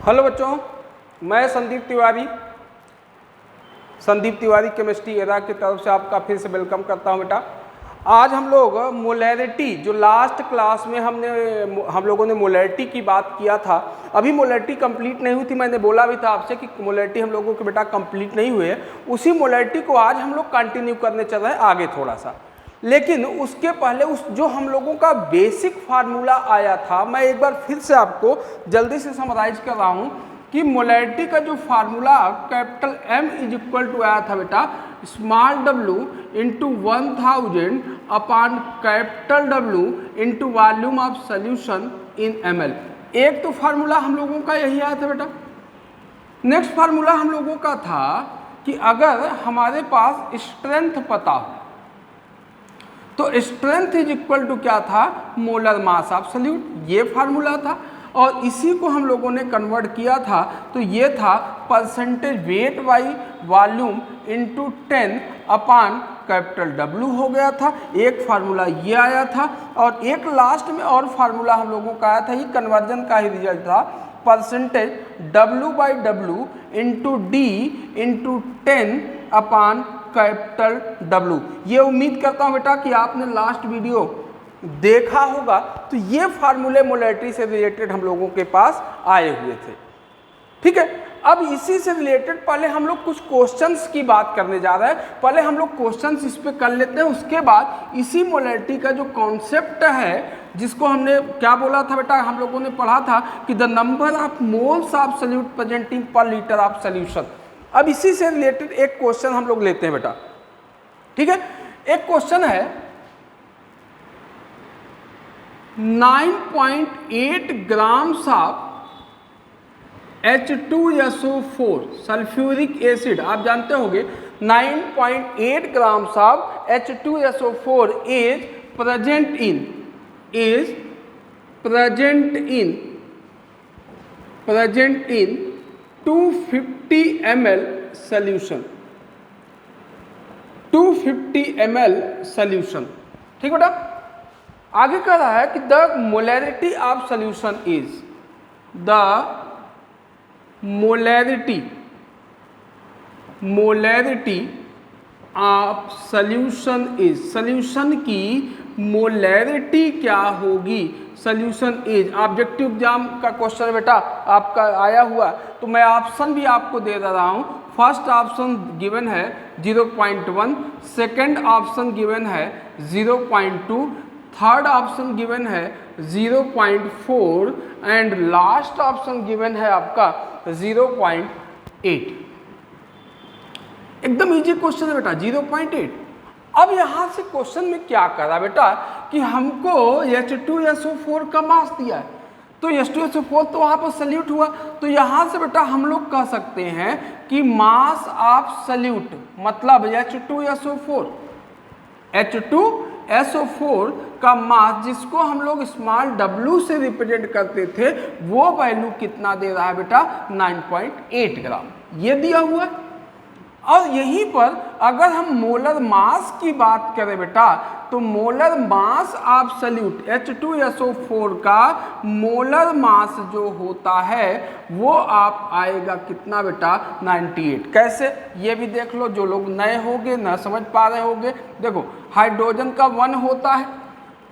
Hello बच्चों, मैं Sandeep Tiwari chemistry era की तरफ से आपका फिर से वेलकम करता हूं। बेटा आज हम लोग मोलैरिटी, जो लास्ट क्लास में हम लोगों ने मोलैरिटी की बात किया था, अभी मोलैरिटी कंप्लीट नहीं हुई थी। मैंने बोला भी था आपसे कि मोलैरिटी हम लोगों के बेटा कंप्लीट नहीं हुए। उसी मोलैरिटी को आज हम लोग कंटिन्यू करने चल रहे हैं आगे थोड़ा सा। लेकिन उसके पहले जो हम लोगों का बेसिक फार्मूला आया था, मैं एक बार फिर से आपको जल्दी से समराइज कर रहा हूं कि मोलैरिटी का जो formula capital M is equal to आया था बेटा small w into 1000 upon capital W into volume of solution in ml। एक तो फार्मूला हम लोगों का यही आया था बेटा। नेक्स्ट फार्मूला हम लोगों का था कि अगर हमारे पास स्ट्रेंथ पता हो तो स्ट्रेंथ इज इक्वल टू क्या था, मोलर मास ऑफ सॉल्यूट, ये फार्मूला था। और इसी को हम लोगों ने कन्वर्ट किया था तो ये था percentage weight by volume into 10 upon capital W हो गया था। एक फार्मूला ये आया था और एक लास्ट में और फार्मूला हम लोगों का आया था, ये कन्वर्जन का ही रिजल्ट था, percentage W by W into D into 10 upon capital W। ये उम्मीद करता हूं बेटा कि आपने लास्ट वीडियो देखा होगा। तो ये फार्मूले मोलैरिटी से रिलेटेड हम लोगों के पास आए हुए थे। ठीक है, अब इसी से रिलेटेड पहले हम लोग कुछ क्वेश्चंस की बात करने जा रहे हैं। पहले हम लोग क्वेश्चंस इस पे कर लेते हैं, उसके बाद इसी मोलैरिटी का जो कॉन्सेप्ट है, जिसको हमने क्या बोला था बेटा, हम लोगों ने पढ़ा था कि the number of moles of solute presenting पर लीटर ऑफ सॉल्यूशन। अब इसी से रिलेटेड एक क्वेश्चन हम लोग लेते हैं बेटा। ठीक है, एक क्वेश्चन है 9.8 grams of H2SO4 sulphuric acid. आप जानते होंगे 9.8 grams of H2SO4 is present in 250 ml solution, 250 ml solution। ठीक बेटा, आगे कह रहा है कि the molarity of solution is, the molarity of solution is, solution की मोलैरिटी क्या होगी, सॉल्यूशन इज। ऑब्जेक्टिव एग्जाम का क्वेश्चन बेटा आपका आया हुआ, तो मैं ऑप्शन भी आपको दे रहा हूं। फर्स्ट ऑप्शन गिवन है 0.1, सेकंड ऑप्शन गिवन है 0.2, थर्ड ऑप्शन गिवन है 0.4 एंड लास्ट ऑप्शन गिवन है आपका 0.8। एकदम इजी क्वेश्चन है बेटा, 0.8। अब यहां से क्वेश्चन में क्या करा बेटा कि हमको H2SO4 का मास दिया है, तो H2SO4 तो वहां पर सल्यूट हुआ, तो यहां से बेटा हम लोग कह सकते हैं कि मास ऑफ सल्यूट मतलब H2SO4 का मास, जिसको हम लोग स्मॉल w से रिप्रेजेंट करते थे, वो वैल्यू कितना दे रहा है बेटा, 9.8 ग्राम, ये दिया हुआ है। और यहीं पर अगर हम मोलर मास की बात करें बेटा, तो molar mass of solute H2SO4 का मोलर मास जो होता है वो आप आएगा कितना बेटा, 98। कैसे, ये भी देख लो, जो लोग नए होंगे ना समझ पा रहे होंगे। देखो हाइड्रोजन का 1 होता है,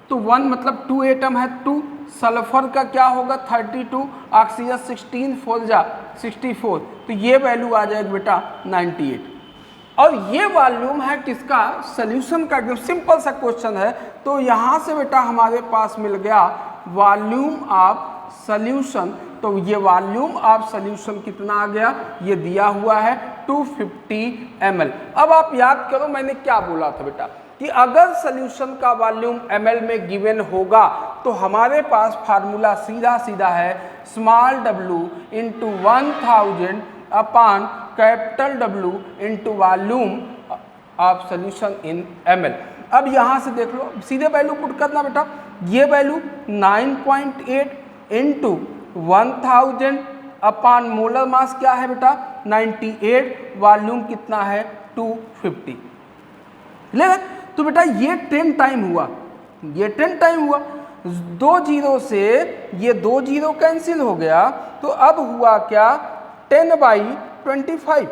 तो 1 मतलब 2 एटम है, 2। सल्फर का क्या होगा, 32, ऑक्सीजन 16, 4 जा 64, तो ये वैल्यू आ जाएगा बेटा 98। और ये वॉल्यूम है किसका, सॉल्यूशन का। एकदम सिंपल सा क्वेश्चन है, तो यहाँ से बेटा हमारे पास मिल गया वॉल्यूम ऑफ सॉल्यूशन। तो ये वॉल्यूम ऑफ सॉल्यूशन कितना आ गया, ये दिया हुआ है 250 ml। अब आप याद करो मैंने क्या बोला था बेटा कि अगर सॉल्यूशन का वॉल्यूम ml में गिवन होगा तो हमारे पास फार्मूला सीधा सीधा है small w into 1000 upon capital W into volume of solution in ml। अब यहाँ से देख लो, सीधे वैल्यू पुट करना बेटा, ये value 9.8 into 1000 upon molar mass क्या है बेटा 98, वॉल्यूम कितना है 250। ले तो बेटा ये 10 टाइम हुआ, ये 10 टाइम हुआ, 2 जीरो से ये 2 जीरो कैंसिल हो गया, तो अब हुआ क्या 10/25,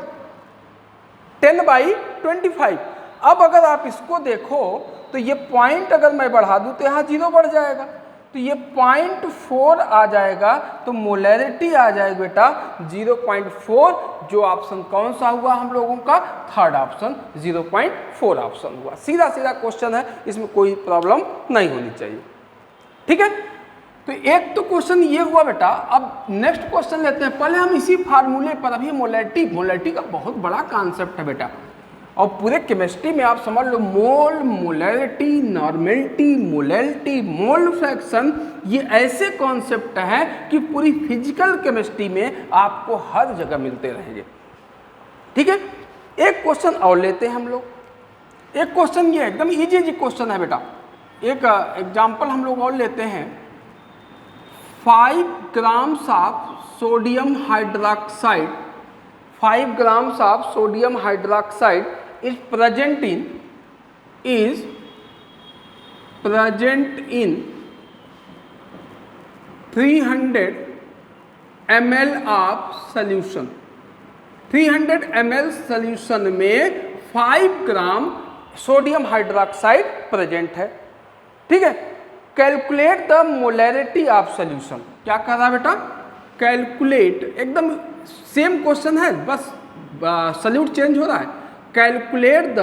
10/25। अब अगर आप इसको देखो तो ये पॉइंट अगर मैं बढ़ा दूं तो यहाँ जीरो बढ़ जाएगा, तो ये 0.4 आ जाएगा, तो मोलैरिटी आ जाएगा बेटा 0.4। जो ऑप्शन कौन सा हुआ हम लोगों का, थर्ड ऑप्शन 0.4 ऑप्शन हुआ। सीधा सीधा क्वेश्चन है, इसमें कोई प्रॉब्लम नहीं होनी चाहिए। ठीक है, तो एक तो क्वेश्चन ये हुआ बेटा। अब नेक्स्ट क्वेश्चन लेते हैं। पहले हम इसी फार्मूले पर, अभी मोलैरिटी का बहुत बड़ा कॉन्सेप्ट है बेटा, और पूरे केमिस्ट्री में आप समझ लो mole, molarity, normality, molality, mole fraction, ये ऐसे कॉन्सेप्ट हैं कि पूरी फिजिकल केमिस्ट्री में आपको हर जगह मिलते रहेंगे। ठीक है, एक क्वेश्चन और लेते हैं हम लोग। एक क्वेश्चन ये एकदम इजी क्वेश्चन है बेटा। एक एग्जाम्पल हम लोग और लेते हैं। 5 grams of sodium hydroxide, 5 grams of sodium hydroxide is present in 300 ml of solution। 300 ml solution में 5 ग्राम सोडियम हाइड्रोक्साइड प्रेजेंट है। ठीक है, calculate the molarity of solution. क्या कह रहा है बेटा, कैलकुलेट, एकदम सेम क्वेश्चन है, बस सल्यूट चेंज हो रहा है। Calculate the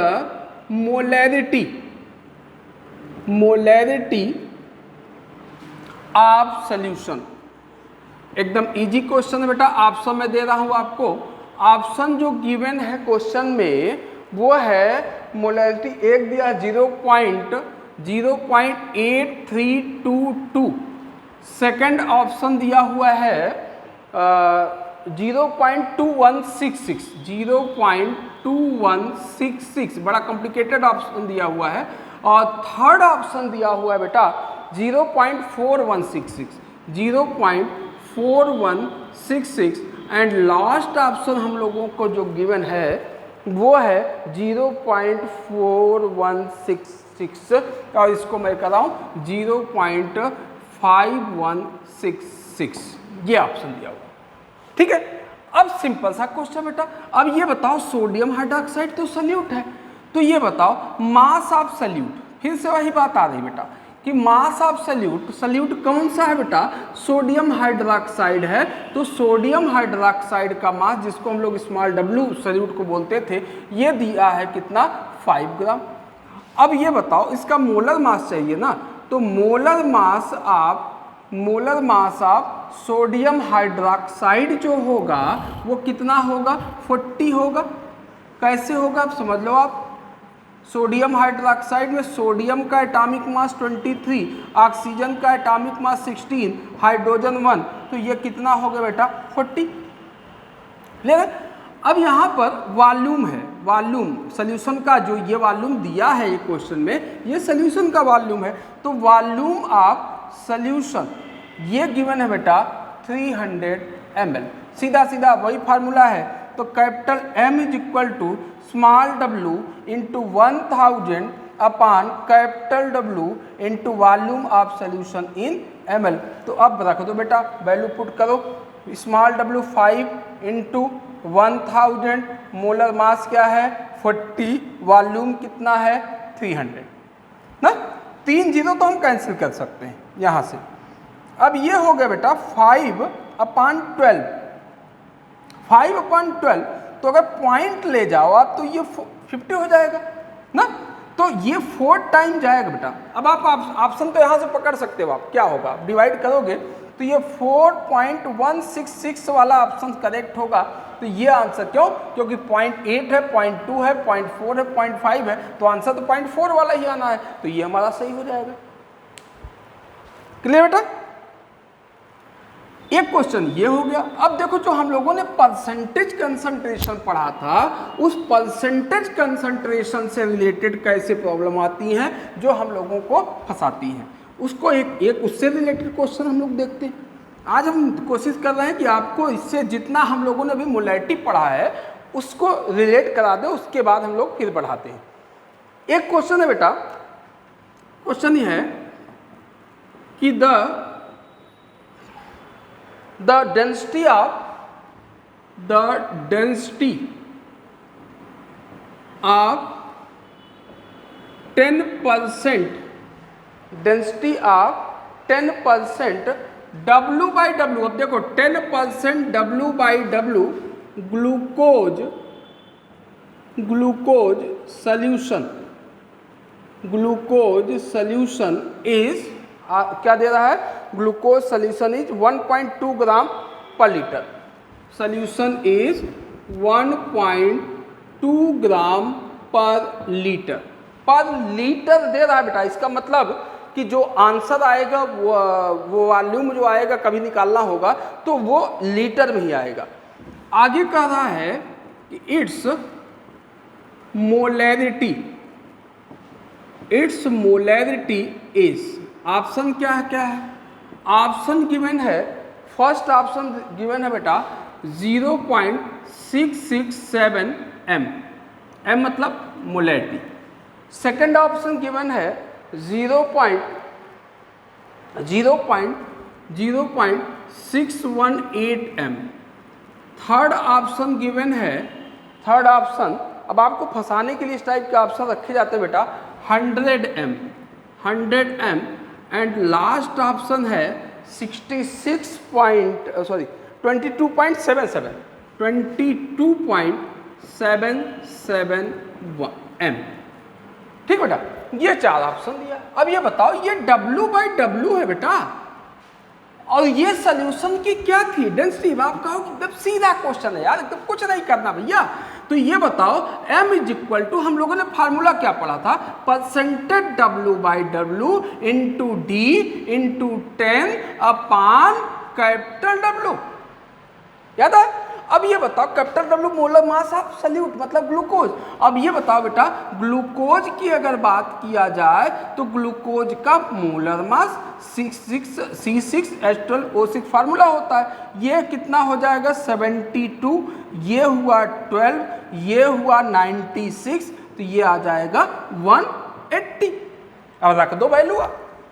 molarity of solution. एकदम इजी क्वेश्चन है बेटा। ऑप्शन में दे रहा हूं आपको। ऑप्शन जो गिवन है क्वेश्चन में वो है मोलैरिटी, एक दिया 0.8322, सेकंड ऑप्शन दिया हुआ है 0.2166, 0.2166, बड़ा कॉम्प्लिकेटेड ऑप्शन दिया हुआ है। और थर्ड ऑप्शन दिया हुआ है बेटा 0.4166, 0.4166, एंड लास्ट ऑप्शन हम लोगों को जो गिवन है वो है 0.4166, और इसको मैं कर रहा हूँ 0.5166, ये ऑप्शन दिया हुआ। ठीक है, अब सिंपल सा क्वेश्चन बेटा। अब ये बताओ सोडियम हाइड्रोक्साइड तो सल्यूट है, तो ये बताओ मास ऑफ सल्यूट। फिर से वही बात आ रही बेटा कि मास ऑफ सल्यूट, सल्यूट कौन सा है बेटा, सोडियम हाइड्रोक्साइड है। तो सोडियम हाइड्रोक्साइड का मास, जिसको हम लोग स्मॉल w सल्यूट को बोलते थे, ये दिया है कितना, 5 ग्राम। अब ये बताओ इसका मोलर मास चाहिए ना, तो molar mass of sodium hydroxide जो होगा वो कितना होगा, 40 होगा। कैसे होगा आप समझ लो। आप सोडियम हाइड्रोक्साइड में सोडियम का एटॉमिक मास 23, ऑक्सीजन का एटॉमिक मास 16, हाइड्रोजन 1, तो ये कितना हो गया बेटा, 40। लेकिन अब यहाँ पर वॉल्यूम है, वॉल्यूम सोल्यूशन का जो ये वॉल्यूम दिया है ये क्वेश्चन में, ये सोल्यूशन का वॉल्यूम है। तो वॉल्यूम ऑफ सोल्यूशन ये गिवन है बेटा 300 ml। सीधा सीधा वही फार्मूला है। तो capital M is equal to small w into 1000 upon capital W into volume of solution in ml। तो अब रख दो बेटा, वैल्यू पुट करो। Small w 5 into 1000, molar mass क्या है 40, वॉल्यूम कितना है 300 ना। 3 जीरो तो हम कैंसिल कर सकते हैं यहाँ से। अब ये हो गया बेटा 5/12, 5/12। तो अगर पॉइंट ले जाओ आप तो ये 50 हो जाएगा ना, तो ये 4 टाइम जाएगा बेटा। अब आप ऑप्शन तो यहाँ से पकड़ सकते हो। आप क्या होगा, डिवाइड करोगे तो ये 4.166 वाला ऑप्शन करेक्ट होगा। तो ये आंसर क्यों, क्योंकि 0.8 है, 0.2 है, 0.4 है, 0.5 है, तो आंसर तो 0.4 वाला ही आना है। तो ये हमारा सही हो जाएगा। क्लियर बेटा। एक क्वेश्चन ये हो गया। अब देखो जो हम लोगों ने परसेंटेज कंसंट्रेशन पढ़ा था, उस परसेंटेज कंसंट्रेशन से रिलेटेड कैसे प्रॉब्लम आती हैं जो हम लोगों को फंसाती हैं, उसको एक उससे रिलेटेड क्वेश्चन हम लोग देखते हैं। आज हम कोशिश कर रहे हैं कि आपको इससे जितना हम लोगों ने अभी मोलैरिटी पढ़ा है उसको रिलेट करा दें, उसके बाद हम लोग फिर बढ़ाते हैं। एक क्वेश्चन है बेटा, क्वेश्चन ये है कि the density of 10% density of 10% W by W, अब देखो 10% W by W glucose solution is क्या दे रहा है, ग्लूकोज सोल्यूशन इज 1.2 ग्राम पर लीटर, सोल्यूशन इज 1.2 ग्राम पर लीटर दे रहा है बेटा। इसका मतलब कि जो आंसर आएगा वो वॉल्यूम जो आएगा कभी निकालना होगा तो वो लीटर में ही आएगा। आगे कह रहा है कि इट्स मोलैरिटी इज, ऑप्शन क्या है, ऑप्शन गिवन है, फर्स्ट ऑप्शन गिवन है बेटा 0.667 m, मतलब मोलैरिटी। सेकंड ऑप्शन गिवन है 0.618 m। थर्ड ऑप्शन गिवन है, थर्ड ऑप्शन, अब आपको फंसाने के लिए इस टाइप के ऑप्शन रखे जाते हैं बेटा, 100 m एंड लास्ट ऑप्शन है 22.77 m। ठीक बेटा, ये चार ऑप्शन दिया। अब ये बताओ, ये W बाई डब्ल्यू है बेटा, और ये सोल्यूशन की क्या थी, डेंसिटी। आप कहो कि एकदम सीधा क्वेश्चन है यार, एकदम कुछ नहीं करना भैया। तो ये बताओ m इज इक्वल टू, हम लोगों ने फार्मूला क्या पढ़ा था, percentage W by W into D into 10 upon capital W, याद है। अब ये बताओ, capital W molar mass of solute मतलब ग्लूकोज। अब ये बताओ बेटा, ग्लूकोज की अगर बात किया जाए तो ग्लूकोज का मोलर मास C6H12O6 फार्मूला होता है। ये कितना हो जाएगा 72, ये हुआ 12, ये हुआ 96, तो ये आ जाएगा 180। अब रख दो वैल्यू,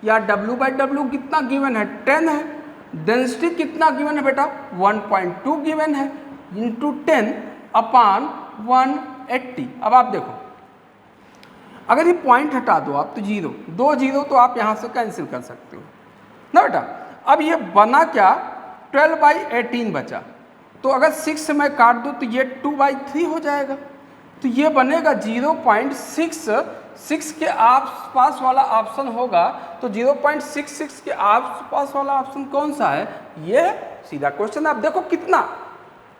या W बाई डब्ल्यू कितना गिवन है 10 है, डेंसिटी कितना गिवन है बेटा 1.2 गिवन है, इंटू 10 अपॉन 180। अब आप देखो, अगर ये पॉइंट हटा दो आप तो 2 जीरो तो आप यहाँ से कैंसिल कर सकते हो ना बेटा। अब ये बना क्या, 12/18 बचा, तो अगर 6 से मैं काट दूँ तो ये 2/3 हो जाएगा, तो ये बनेगा 0.66 के आसपास वाला ऑप्शन होगा। तो 0.66 के आसपास वाला ऑप्शन कौन सा है, ये सीधा क्वेश्चन। आप देखो कितना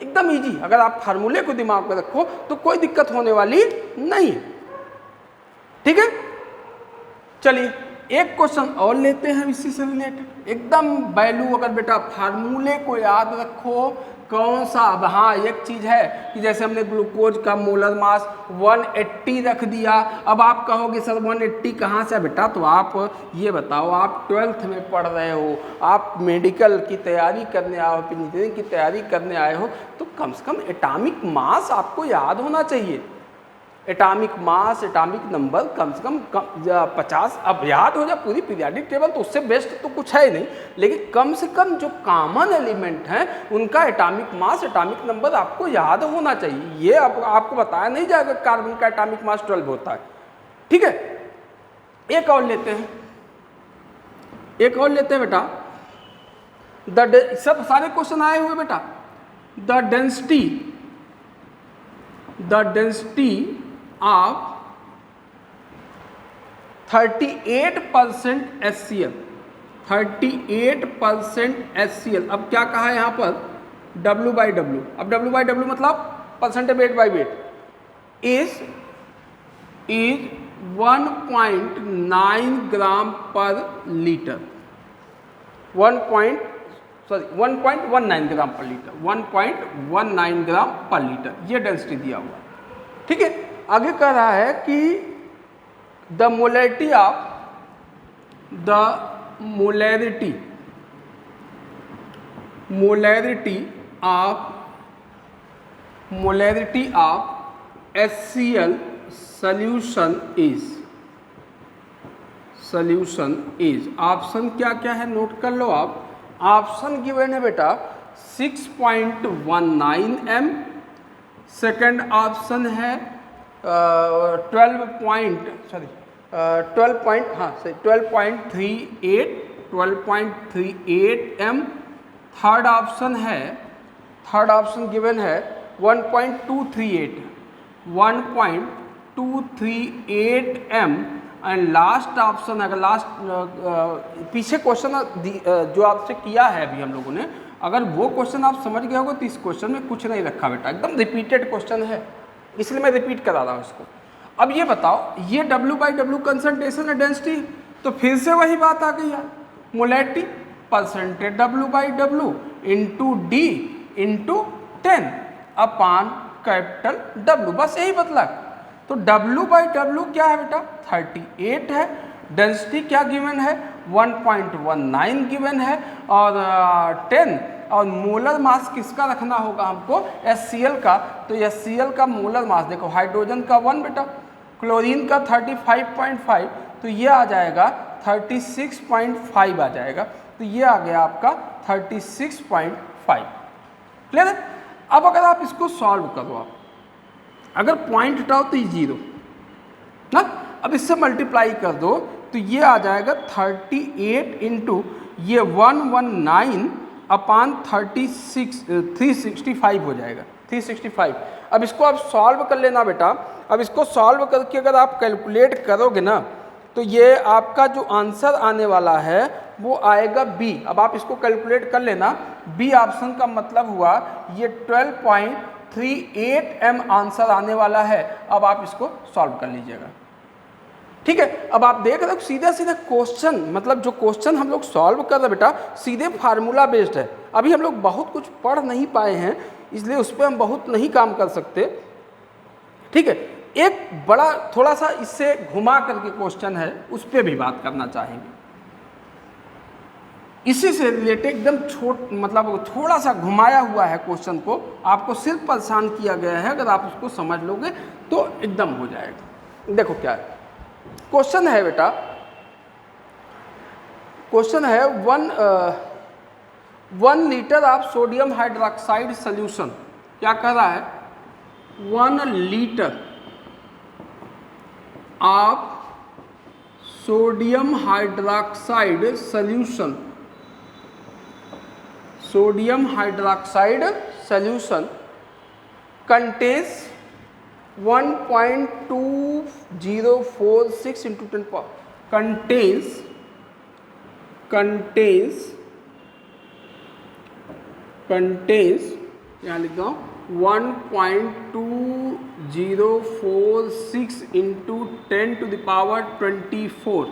एकदम इजी, अगर आप फार्मूले को दिमाग में रखो तो कोई दिक्कत होने वाली नहीं है। ठीक है, चलिए एक क्वेश्चन और लेते हैं इसी से रिलेटेड, एकदम वैल्यू। अगर बेटा फार्मूले को याद रखो कौन सा, अब हाँ एक चीज़ है कि जैसे हमने ग्लूकोज का मोलर मास 180 रख दिया। अब आप कहोगे सर 180 कहाँ से बेटा, तो आप ये बताओ, आप 12th में पढ़ रहे हो, आप मेडिकल की तैयारी करने आए हो, इंजीनियरिंग की तैयारी करने आए हो, तो कम से कम एटॉमिक मास आपको याद होना चाहिए। एटॉमिक मास, एटॉमिक नंबर कम से कम 50 अब याद हो जाए पूरी पीरियोडिक टेबल, तो उससे बेस्ट तो कुछ है नहीं, लेकिन कम से कम जो कॉमन एलिमेंट हैं उनका एटॉमिक मास, एटॉमिक नंबर आपको याद होना चाहिए। ये आपको बताया नहीं जाएगा कार्बन का एटॉमिक मास 12 होता है। ठीक है, एक और लेते हैं, बेटा। सब सारे क्वेश्चन आए हुए बेटा। The density of 38% HCl, 38% HCl। अब क्या कहा है यहाँ पर W बाई डब्ल्यू, अब W बाई डब्ल्यू मतलब percentage weight by wait is 1.9 ग्राम पर लीटर, 1.19 ग्राम पर लीटर, 1.19 ग्राम पर लीटर, ये डेंसिटी दिया हुआ। ठीक है, आगे कह रहा है कि the molarity of HCl solution is solution is, option क्या क्या है नोट कर लो आप। ऑप्शन गिवन है बेटा 6.19 m, सेकंड ऑप्शन है 12.38 m, थर्ड ऑप्शन गिवन है 1.238 m, एंड लास्ट ऑप्शन, अगर लास्ट पीछे क्वेश्चन जो आपसे किया है अभी हम लोगों ने, अगर वो क्वेश्चन आप समझ गए होगे तो इस क्वेश्चन में कुछ नहीं रखा बेटा, एकदम रिपीटेड क्वेश्चन है, इसलिए मैं रिपीट करा रहा हूँ इसको। अब ये बताओ, ये W/W कंसंट्रेशन है, डेंसिटी, तो फिर से वही बात आ गई यार, molarity percentage W/W into D into 10 upon capital W, बस यही बदला। तो W/W क्या है बेटा 38 है, डेंसिटी क्या गिवन है 1.19 गिवन है, और 10, और मोलर मास किसका रखना होगा हमको, HCl का। तो HCl का मोलर मास देखो, हाइड्रोजन का 1 बेटा, क्लोरीन का 35.5, तो ये आ जाएगा 36.5 आ जाएगा, तो ये आ गया आपका 36.5। क्लियर है। अब अगर आप इसको सॉल्व करो, आप अगर पॉइंट हटाओ तो ये 0 ना, अब इससे मल्टीप्लाई कर दो तो ये आ जाएगा 38 इंटू ये 119 अपॉन 365 हो जाएगा, 365। अब इसको आप सॉल्व कर लेना बेटा। अब इसको सॉल्व करके अगर आप कैलकुलेट करोगे ना, तो ये आपका जो आंसर आने वाला है वो आएगा B। अब आप इसको कैलकुलेट कर लेना, B ऑप्शन का मतलब हुआ ये 12.38 m आंसर आने वाला है। अब आप इसको सॉल्व कर लीजिएगा, ठीक है। अब आप देख रहे हो सीधे सीधे क्वेश्चन, मतलब जो क्वेश्चन हम लोग सॉल्व कर रहे बेटा सीधे फार्मूला बेस्ड है। अभी हम लोग बहुत कुछ पढ़ नहीं पाए हैं, इसलिए उस पर हम बहुत नहीं काम कर सकते, ठीक है। एक बड़ा थोड़ा सा इससे घुमा करके क्वेश्चन है, उस पर भी बात करना चाहेंगे। इसी से रिलेटेड एकदम मतलब थोड़ा सा घुमाया हुआ है क्वेश्चन को, आपको सिर्फ परेशान किया गया है, अगर आप उसको समझ लोगे तो एकदम हो जाएगा। देखो क्या है क्वेश्चन है बेटा, क्वेश्चन है 1 litre of sodium hydroxide solution, क्या कह रहा है 1 litre of sodium hydroxide solution, sodium hydroxide solution contains 1.2046 into 10 power, contains यहाँ लिख दो 1.2046 into 10 to the power 24,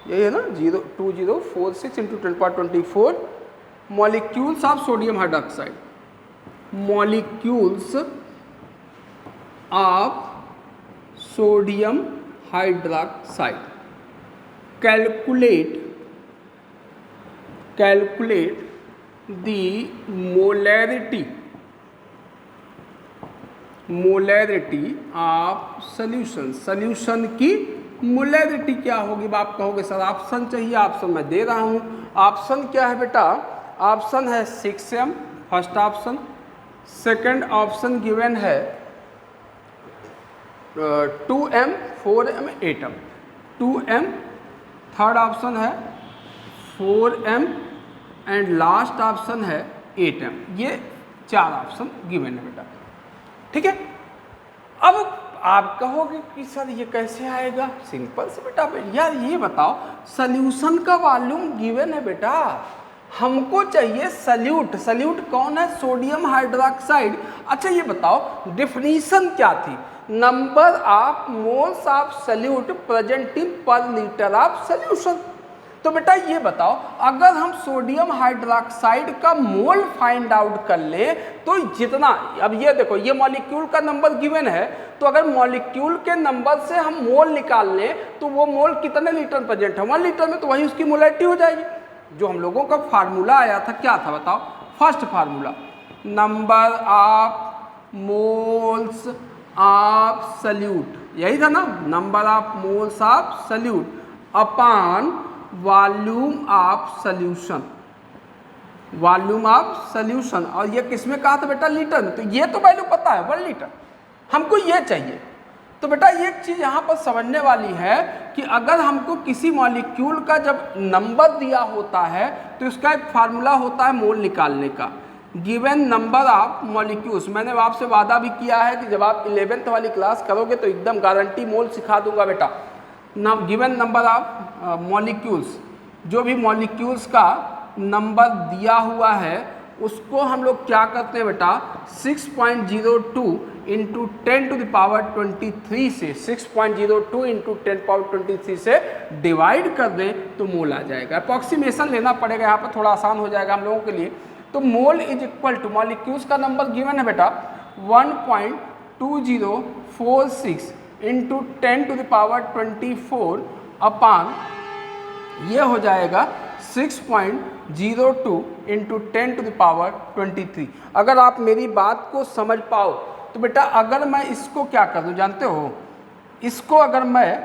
यही है ना 2046 into 10 power 24 molecules of sodium hydroxide, molecules of sodium hydroxide, calculate the molarity of solution की molarity क्या होगी। आप कहोगे सर ऑप्शन चाहिए, ऑप्शन मैं दे रहा हूँ। ऑप्शन क्या है बेटा, ऑप्शन है 6m first option, second option given है 2m 4m 8m, 2m, third option है 4m एंड लास्ट ऑप्शन है 8m। ये 4 ऑप्शन गिवन है बेटा, ठीक है। अब आप कहोगे कि सर ये कैसे आएगा, सिंपल से बेटा यार ये बताओ सॉल्यूशन का वॉल्यूम गिवन है बेटा, हमको चाहिए सल्यूट कौन है, सोडियम हाइड्रोक्साइड। अच्छा ये बताओ डेफिनेशन क्या थी, number of moles of solute present in पर लीटर ऑफ सॉल्यूशन। तो बेटा ये बताओ अगर हम सोडियम हाइड्रोक्साइड का मोल फाइंड आउट कर ले तो जितना, अब ये देखो ये मॉलिक्यूल का नंबर गिवन है, तो अगर मॉलिक्यूल के नंबर से हम मोल निकाल लें तो वो मोल कितने लीटर प्रेजेंट है 1 लीटर में, तो वही उसकी मोलैरिटी हो जाएगी। जो हम लोगों का फार्मूला आया था क्या था बताओ, first formula number of moles of solute, यही था ना, number of moles of solute upon volume of solution, volume of solution. और ये किसमें कहा था बेटा? लीटर में। तो ये तो वैल्यू पता है 1 लीटर, हमको ये चाहिए। तो बेटा एक चीज़ यहाँ पर समझने वाली है कि अगर हमको किसी मॉलिक्यूल का जब नंबर दिया होता है तो इसका एक फार्मूला होता है मोल निकालने का, गिवन नंबर ऑफ मॉलिक्यूल्स। मैंने आपसे वादा भी किया है कि जब आप 11th वाली क्लास करोगे तो एकदम गारंटी मोल सिखा दूंगा बेटा। गिवन नंबर ऑफ मॉलिक्यूल्स, जो भी मॉलिक्यूल्स का नंबर दिया हुआ है उसको हम लोग क्या करते हैं बेटा, 6.02 इंटू 10⁻23 से 6.02 इंटू 10⁻23 से डिवाइड कर दें तो मोल आ जाएगा। अप्रॉक्सीमेशन लेना पड़ेगा, यहाँ पर थोड़ा आसान हो जाएगा हम लोगों के लिए। तो mole is equal to, molecules का नंबर गिवन है बेटा 1.2046 इंटू 10⁻24 अपान ये हो जाएगा 6.02 इंटू 10⁻23। अगर आप मेरी बात को समझ पाओ तो बेटा अगर मैं इसको क्या कर दूं जानते हो, इसको अगर मैं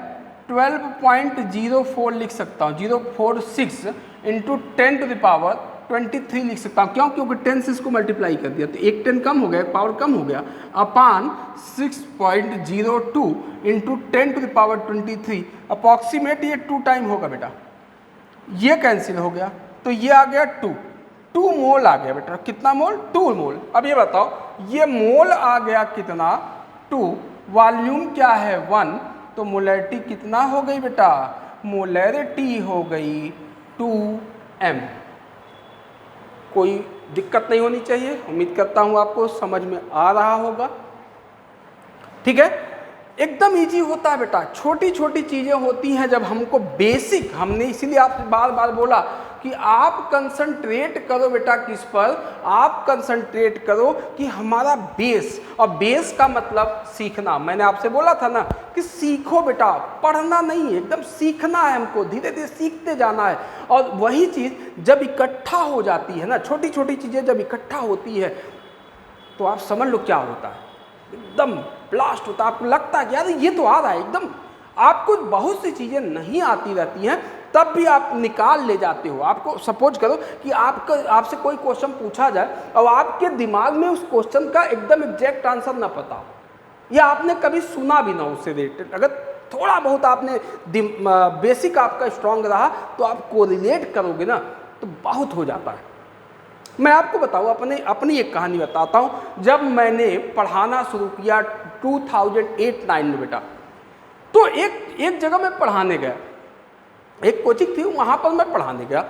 12.04 लिख सकता हूँ, 046 इंटू 10⁻23 लिख सकता हूँ। क्यों? क्योंकि 10 से इसको मल्टीप्लाई कर दिया तो एक 10 कम हो गया, पावर कम हो गया, अपान 6.02 इंटू 10⁻23। अप्रॉक्सीमेट ये 2 टाइम होगा बेटा, ये कैंसिल हो गया तो ये आ गया 2 मोल आ गया बेटा। कितना मोल? 2 मोल। अब ये बताओ ये मोल आ गया कितना? 2। वॉल्यूम क्या है? 1। तो मोलैरिटी कितना हो गई बेटा? मोलैरिटी हो गई 2m। कोई दिक्कत नहीं होनी चाहिए, उम्मीद करता हूँ आपको समझ में आ रहा होगा। ठीक है, एकदम इजी होता है बेटा। छोटी छोटी चीज़ें होती हैं जब हमको बेसिक, हमने इसीलिए आपसे बार बार बोला कि आप कंसंट्रेट करो बेटा किस पर? आप कंसंट्रेट करो कि हमारा बेस, और बेस का मतलब सीखना। मैंने आपसे बोला था ना कि सीखो बेटा, पढ़ना नहीं है, एकदम सीखना है हमको, धीरे धीरे सीखते जाना है। और वही चीज़ जब इकट्ठा हो जाती है ना, छोटी छोटी चीज़ें जब इकट्ठा होती है तो आप समझ लो क्या होता है, एकदम ब्लास्ट होता है। आपको लगता है कि यार ये तो आ रहा है एकदम। आपको बहुत सी चीज़ें नहीं आती रहती हैं तब भी आप निकाल ले जाते हो। आपको सपोज करो कि आपसे कोई क्वेश्चन पूछा जाए और आपके दिमाग में उस क्वेश्चन का एकदम एग्जैक्ट आंसर ना पता हो, या आपने कभी सुना भी ना उससे रिलेटेड, अगर थोड़ा बहुत आपने बेसिक आपका स्ट्रांग रहा तो आप कोरिलेट करोगे ना तो बहुत हो जाता है। मैं आपको बताऊँ, अपनी एक कहानी बताता हूँ। जब मैंने पढ़ाना शुरू किया 2008-9 में बेटा, तो एक जगह मैं पढ़ाने गया, एक कोचिंग थी वहाँ पर मैं पढ़ाने गया।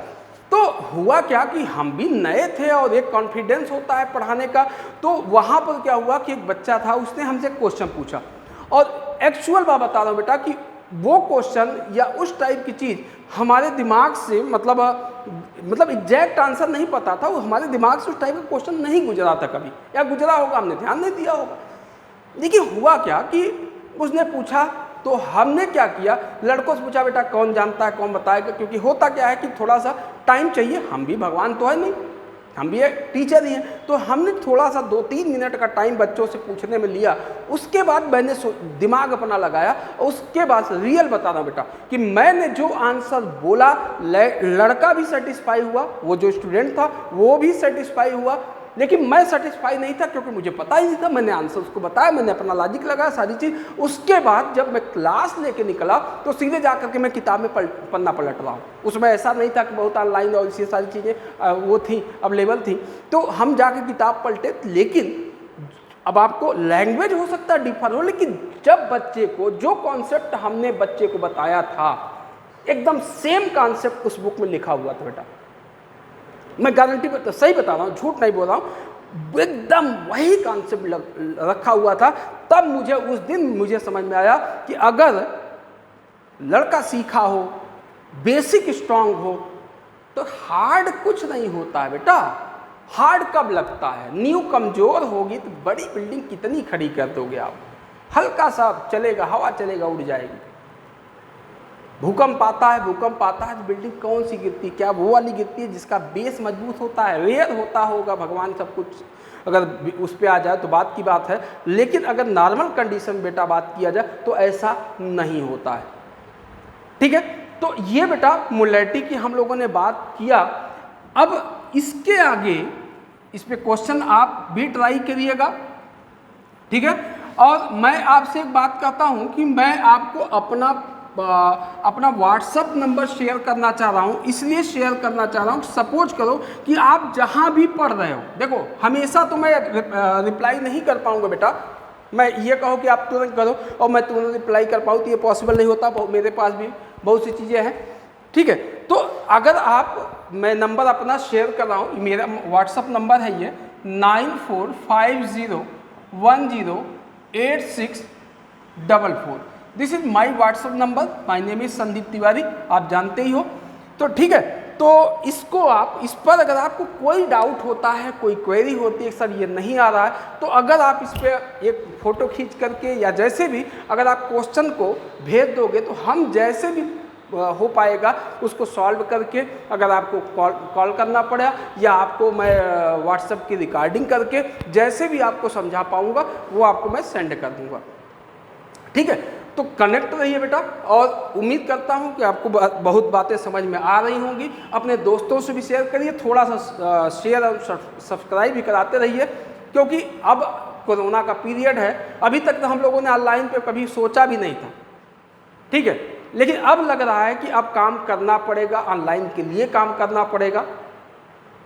तो हुआ क्या कि हम भी नए थे और एक कॉन्फिडेंस होता है पढ़ाने का। तो वहाँ पर क्या हुआ कि एक बच्चा था, उसने हमसे क्वेश्चन पूछा, और एक्चुअल बात बता रहा हूँ बेटा कि वो क्वेश्चन या उस टाइप की चीज़ हमारे दिमाग से मतलब एग्जैक्ट आंसर नहीं पता था, वो हमारे दिमाग से उस टाइप का क्वेश्चन नहीं गुजरा था कभी, या गुजरा होगा हमने ध्यान नहीं दिया होगा। देखिए हुआ क्या कि उसने पूछा तो हमने क्या किया, लड़कों से पूछा बेटा कौन जानता है कौन बताएगा, क्योंकि होता क्या है कि थोड़ा सा टाइम चाहिए, हम भी भगवान तो है नहीं, हम भी एक टीचर ही हैं। तो हमने थोड़ा सा 2-3 मिनट का टाइम बच्चों से पूछने में लिया। उसके बाद मैंने दिमाग अपना लगाया, और उसके बाद रियल बता रहा हूँ बेटा कि मैंने जो आंसर बोला लड़का भी सेटिस्फाई हुआ, वो जो स्टूडेंट था वो भी सेटिस्फाई हुआ, लेकिन मैं सेटिस्फाई नहीं था क्योंकि मुझे पता ही नहीं था। मैंने आंसर उसको बताया, मैंने अपना लॉजिक लगाया सारी चीज़। उसके बाद जब मैं क्लास लेके निकला तो सीधे जा करके मैं किताब में पन्ना पलट रहा हूँ। उसमें ऐसा नहीं था कि बहुत ऑनलाइन और ये सारी चीज़ें वो थी अवेलेबल थी, तो हम जाके किताब पलटे। लेकिन अब आपको लैंग्वेज हो सकता है डिफर हो, लेकिन जब बच्चे को जो कॉन्सेप्ट हमने बच्चे को बताया था एकदम सेम कॉन्सेप्ट उस बुक में लिखा हुआ था बेटा। मैं गारंटी सही बता रहा हूँ, झूठ नहीं बोल रहा हूँ, एकदम वही कॉन्सेप्ट रखा हुआ था। तब मुझे उस दिन मुझे समझ में आया कि अगर लड़का सीखा हो, बेसिक स्ट्रांग हो, तो हार्ड कुछ नहीं होता है बेटा। हार्ड कब लगता है? नींव कमजोर होगी तो बड़ी बिल्डिंग कितनी खड़ी कर दोगे आप, हल्का सा चलेगा, हवा चलेगा उड़ जाएगी। भूकंप आता है तो बिल्डिंग कौन सी गिरती? क्या वो वाली गिरती है जिसका बेस मजबूत होता है? रेयर होता होगा, भगवान सब कुछ अगर उस पर आ जाए तो बात की बात है, लेकिन अगर नॉर्मल कंडीशन में बेटा बात किया जाए तो ऐसा नहीं होता है। ठीक है, तो ये बेटा मोलैरिटी की हम लोगों ने बात किया। अब इसके आगे इस पे क्वेश्चन आप भी ट्राई करिएगा, ठीक है। और मैं आपसे एक बात करता हूं कि मैं आपको अपना व्हाट्सअप नंबर शेयर करना चाह रहा हूं, इसलिए शेयर करना चाह रहा हूं, सपोज करो कि आप जहां भी पढ़ रहे हो, देखो हमेशा तो मैं रिप्लाई नहीं कर पाऊंगा बेटा, मैं ये कहो कि आप तुरंत करो और मैं तुरंत रिप्लाई कर पाऊँ तो ये पॉसिबल नहीं होता, मेरे पास भी बहुत सी चीज़ें हैं, ठीक है। तो अगर आप, मैं नंबर अपना शेयर कर रहा हूँ, मेरा व्हाट्सअप नंबर है ये 9450108644। This is my WhatsApp number, my name is Sandeep Tiwari, आप जानते ही हो। तो ठीक है, तो इसको आप, इस पर अगर आपको कोई डाउट होता है, कोई क्वेरी होती है सर ये नहीं आ रहा है, तो अगर आप इस पर एक फ़ोटो खींच करके या जैसे भी अगर आप क्वेश्चन को भेज दोगे तो हम जैसे भी हो पाएगा उसको सॉल्व करके, अगर आपको कॉल करना पड़ा या आपको मैं व्हाट्सएप की रिकॉर्डिंग करके जैसे भी आपको समझा पाऊँगा वो आपको मैं सेंड कर दूँगा, ठीक है। तो कनेक्ट रहिए बेटा, और उम्मीद करता हूं कि आपको बहुत बातें समझ में आ रही होंगी। अपने दोस्तों से भी शेयर करिए, थोड़ा सा शेयर और सब्सक्राइब भी कराते रहिए, क्योंकि अब कोरोना का पीरियड है, अभी तक तो हम लोगों ने ऑनलाइन पे कभी सोचा भी नहीं था, ठीक है, लेकिन अब लग रहा है कि अब काम करना पड़ेगा, ऑनलाइन के लिए काम करना पड़ेगा।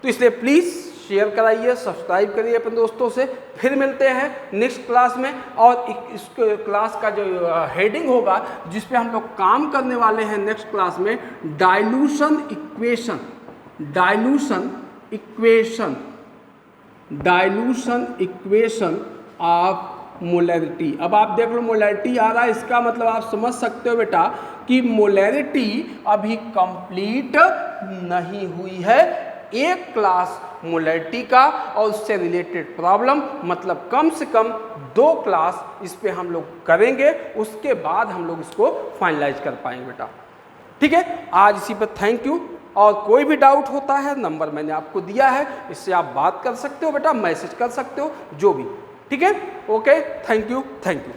तो इसलिए प्लीज़ शेयर कराइए, सब्सक्राइब करिए अपने दोस्तों से। फिर मिलते हैं नेक्स्ट क्लास में, और इस क्लास का जो हेडिंग होगा जिस पे हम लोग काम करने वाले हैं नेक्स्ट क्लास में, dilution equation, dilution equation, dilution equation of molarity. अब आप देख लो मोलैरिटी आ रहा है, इसका मतलब आप समझ सकते हो बेटा कि मोलैरिटी अभी कंप्लीट नहीं हुई है। एक क्लास मोलैरिटी का और उससे रिलेटेड प्रॉब्लम, मतलब कम से कम 2 क्लास इस पे हम लोग करेंगे, उसके बाद हम लोग इसको फाइनलाइज कर पाएंगे बेटा, ठीक है। आज इसी पर थैंक यू, और कोई भी डाउट होता है नंबर मैंने आपको दिया है, इससे आप बात कर सकते हो बेटा, मैसेज कर सकते हो, जो भी, ठीक है। Okay, thank you, thank you.